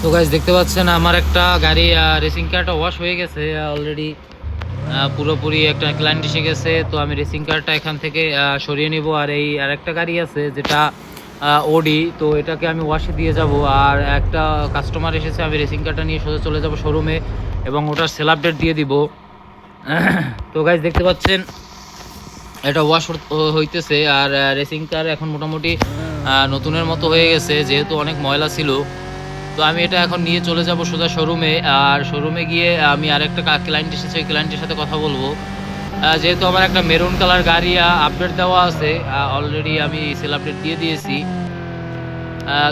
তো গাইস দেখতে পাচ্ছেন আমার একটা গাড়ি রেসিং কারটা ওয়াশ হয়ে গেছে অলরেডি, পুরোপুরি একটা ক্লায়েন্ট এসে গেছে। তো আমি রেসিং কারটা এখান থেকে সরিয়ে নিব। আর এই আরেকটা গাড়ি আছে যেটা ওডি, তো এটাকে আমি ওয়াশে দিয়ে যাব। আর একটা কাস্টমার এসেছে, আমি রেসিং কারটা নিয়ে সোজা চলে যাব শোরুমে এবং ওটার সেল আপডেট দিয়ে দিব। তো গাইস দেখতে পাচ্ছেন এটা ওয়াশ হইতেছে। আর রেসিং কার এখন মোটামুটি নতুনের মতো হয়ে গেছে, যেহেতু অনেক ময়লা ছিল। তো আমি এটা এখন নিয়ে চলে যাব সোজা শোরুমে। আর শোরুমে গিয়ে আমি আরেকটা ক্লায়েন্ট এসেছে, ওই ক্লায়েন্টের সাথে কথা বলবো। যেহেতু আমার একটা মেরুন কালার গাড়ি আপডেট দেওয়া আছে, অলরেডি আমি সেল আপডেট দিয়ে দিয়েছি।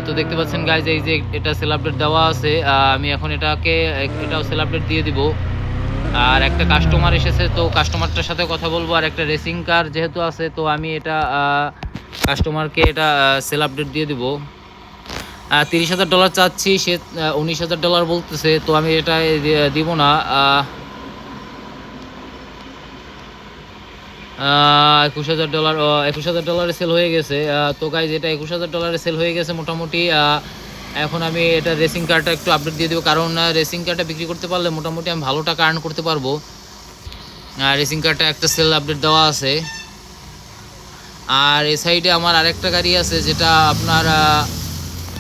তো দেখতে পাচ্ছেন গাইজ, এই যে এটা সেল আপডেট দেওয়া আছে, আমি এখন এটাও সেল আপডেট দিয়ে দিব। আর একটা কাস্টমার এসেছে, তো কাস্টমারটার সাথে কথা বলবো। আর একটা রেসিং কার যেহেতু আছে, তো আমি এটা কাস্টমারকে এটা সেল আপডেট দিয়ে দিব। $30,000 চাচ্ছি, সে $19,000 বলতেছে, তো আমি এটা দিব না। 21,000 $21,000 সেল হয়ে গেছে। তো গাইজ এটা $21,000 সেল হয়ে গেছে মোটামুটি। এখন আমি এটা রেসিং কারটা একটু আপডেট দিয়ে দেবো, কারণ রেসিং কারটা বিক্রি করতে পারলে মোটামুটি আমি ভালো টাকা আর্ন করতে পারবো। রেসিং কারটা একটা সেল আপডেট দেওয়া আছে। আর এই সাইডে আমার আরেকটা গাড়ি আছে, যেটা আপনার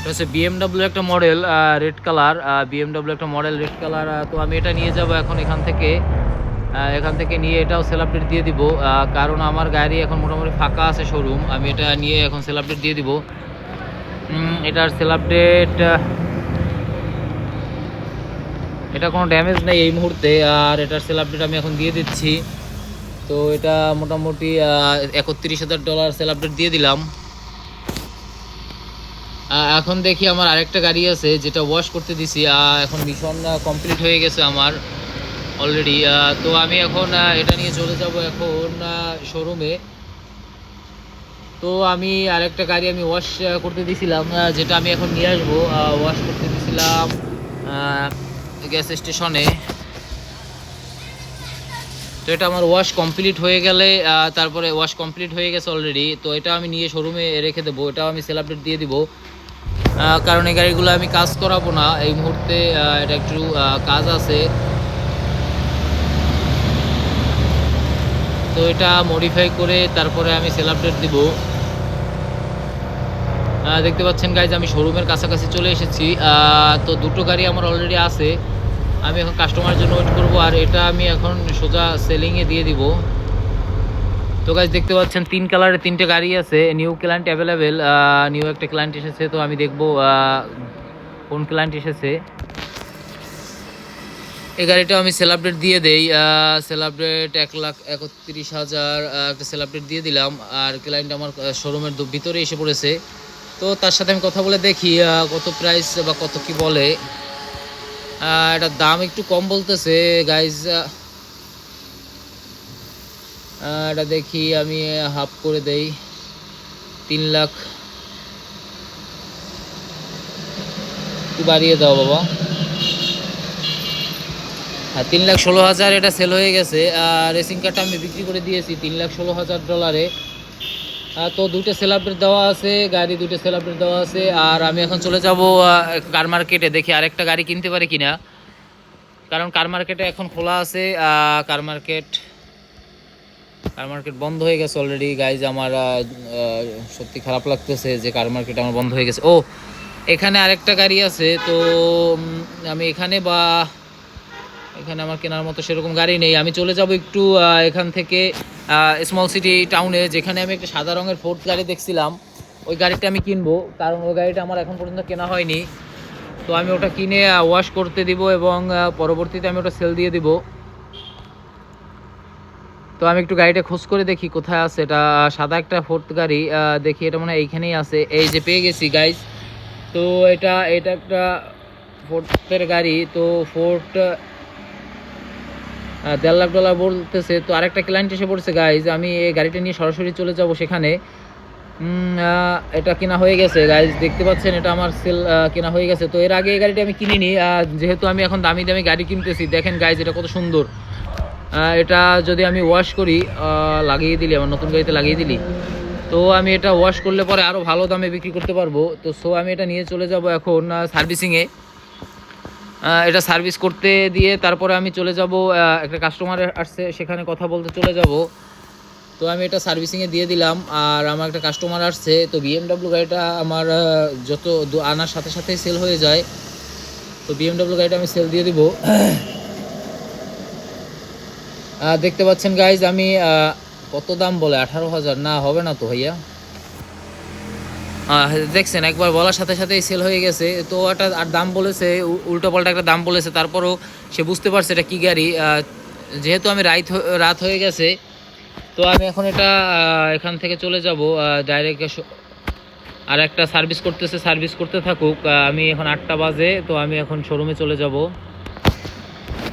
এটা হচ্ছে BMW একটা মডেল রেড কালার, BMW একটা মডেল রেড কালার। তো আমি এটা নিয়ে যাব এখন এখান থেকে নিয়ে এটাও সেল আপডেট দিয়ে দিব। কারণ আমার গাড়ি এখন মোটামুটি ফাঁকা আছে শোরুম, আমি এটা নিয়ে এখন সেল আপডেট দিয়ে দিব। এটার সেল আপডেট, এটা কোনো ড্যামেজ নেই এই মুহূর্তে। আর এটার সেল আপডেট আমি এখন দিয়ে দিচ্ছি। তো এটা মোটামুটি $31,000 সেল আপডেট দিয়ে দিলাম। এখন দেখি আমার আরেকটা গাড়ি আছে যেটা ওয়াশ করতে দিছি, এখন মিশন কমপ্লিট হয়ে গেছে আমার অলরেডি। তো আমি এখন এটা নিয়ে চলে যাব এখন শোরুমে। তো আমি আরেকটা গাড়ি আমি ওয়াশ করতে দিছিলাম, যেটা আমি এখন নিয়ে আসবো। ওয়াশ করতে দিছিলাম গ্যাস স্টেশনে। তো এটা আমার ওয়াশ কমপ্লিট হয়ে গেলে, তারপরে ওয়াশ কমপ্লিট হয়ে গেছে অলরেডি, তো এটা আমি নিয়ে শোরুমে রেখে দেবো। এটাও আমি সেল আপডেট দিয়ে দিব, কারণ এই গাড়িগুলো আমি কাজ করাবো না এই মুহূর্তে। এটা একটু কাজ আছে, তো এটা মডিফাই করে তারপরে আমি সেল আপডেট দিব। দেখতে পাচ্ছেন গাইজ, আমি শোরুমের কাছাকাছি চলে এসেছি। তো দুটো গাড়ি আমার অলরেডি আছে, আমি এখন কাস্টমারের জন্য ওয়েট করবো। আর এটা আমি এখন সোজা সেলিংয়ে দিয়ে দিব। তো গাইজ দেখতে পাচ্ছেন 3 কালারের 3টে গাড়ি আছে, নিউ ক্লায়েন্ট অ্যাভেলেবেল। নিউ একটা ক্লায়েন্ট এসেছে, তো আমি দেখবো কোন ক্লায়েন্ট এসেছে। এই গাড়িটা আমি সেল আপডেট দিয়ে দেই। সেল আপডেট 1,31,000 একটা সেল আপডেট দিয়ে দিলাম। আর ক্লায়েন্ট আমার শোরুমের ভিতরে এসে পড়েছে, তো তার সাথে আমি কথা বলে দেখি কত প্রাইস বা কত কি বলে। এটার দাম একটু কম বলতেছে গাইজ। এটা দেখি আমি হাফ করে দেই, 3 লাখ। একটু বাড়িয়ে দাও বাবা। 3,16,000 এটা সেল হয়ে গেছে। রেসিং কারটা আমি বিক্রি করে দিয়েছি $3,16,000। তো দুটো সেল আপডেট দেওয়া আছে, গাড়ি দুটো সেল আপডেট দেওয়া আছে। আর আমি এখন চলে যাব কার মার্কেটে, দেখি আরেকটা গাড়ি কিনতে পারি কিনা, কারণ কার মার্কেটে এখন খোলা আছে। কার মার্কেট বন্ধ হয়ে গেছে অলরেডি গাইজ। আমার সত্যি খারাপ লাগতেছে যে কার মার্কেট আমার বন্ধ হয়ে গেছে। এখানে আরেকটা গাড়ি আছে, তো আমি এখানে আমার কেনার মতো সেরকম গাড়ি নেই। আমি চলে যাব একটু এখান থেকে স্মল সিটি টাউনে, যেখানে আমি একটা সাদা রঙের ফোর্ড গাড়ি দেখছিলাম। ওই গাড়িটা আমি কিনবো, কারণ ওই গাড়িটা আমার এখন পর্যন্ত কেনা হয়নি। তো আমি ওটা কিনে ওয়াশ করতে দিব এবং পরবর্তীতে আমি ওটা সেল দিয়ে দিব। তো আমি একটু গাড়িটা খোঁজ করে দেখি কোথায় আছে। এটা সাদা একটা ফোর্ড গাড়ি, দেখি এটা মনে হয় এইখানেই আছে। এই যে পেয়ে গেছি গাইজ। তো এটা একটা ফোর্ডের গাড়ি, তো ফোর্ড $1.5 লাখ বলতেছে। তো আরেকটা ক্লায়েন্ট এসে পড়ছে গাইজ, আমি এই গাড়িটা নিয়ে সরাসরি চলে যাব সেখানে। এটা কেনা হয়ে গেছে গাইজ, দেখতে পাচ্ছেন এটা আমার সেল কেনা হয়ে গেছে। তো এর আগে এই গাড়িটা আমি কিনিনি, যেহেতু আমি এখন দামি দামি গাড়ি কিনতেছি। দেখেন গাইজ এটা কত সুন্দর। এটা যদি আমি ওয়াশ করি, লাগিয়ে দিলি আমার নতুন গাড়িতে লাগিয়ে দিলি, তো আমি এটা ওয়াশ করলে পরে আরও ভালো দামে বিক্রি করতে পারবো। তো আমি এটা নিয়ে চলে যাব এখন সার্ভিসিংয়ে। এটা সার্ভিস করতে দিয়ে তারপরে আমি চলে যাব, একটা কাস্টমার আসছে সেখানে কথা বলতে চলে যাব। তো আমি এটা সার্ভিসিংয়ে দিয়ে দিলাম। আর আমার একটা কাস্টমার আসছে, তো BMW গাড়িটা আমার যত আনার সাথে সাথেই সেল হয়ে যায়, তো BMW গাড়িটা আমি সেল দিয়ে দিব। দেখতে পাচ্ছেন গাইজ, আমি কত দাম বলে 18,000, না হবে না তো ভাইয়া। দেখছেন একবার বলার সাথে সাথেই সেল হয়ে গেছে। তো একটা আর দাম বলেছে, উল্টো পাল্টা একটা দাম বলেছে, তারপরও সে বুঝতে পারছে এটা কী গাড়ি। যেহেতু আমি রাত হয়ে গেছে, তো আমি এখন এটা এখান থেকে চলে যাব ডাইরেক্ট। আর একটা সার্ভিস করতেছে, সার্ভিস করতে থাকুক। আমি এখন 8টা বাজে, তো আমি এখন শোরুমে চলে যাব।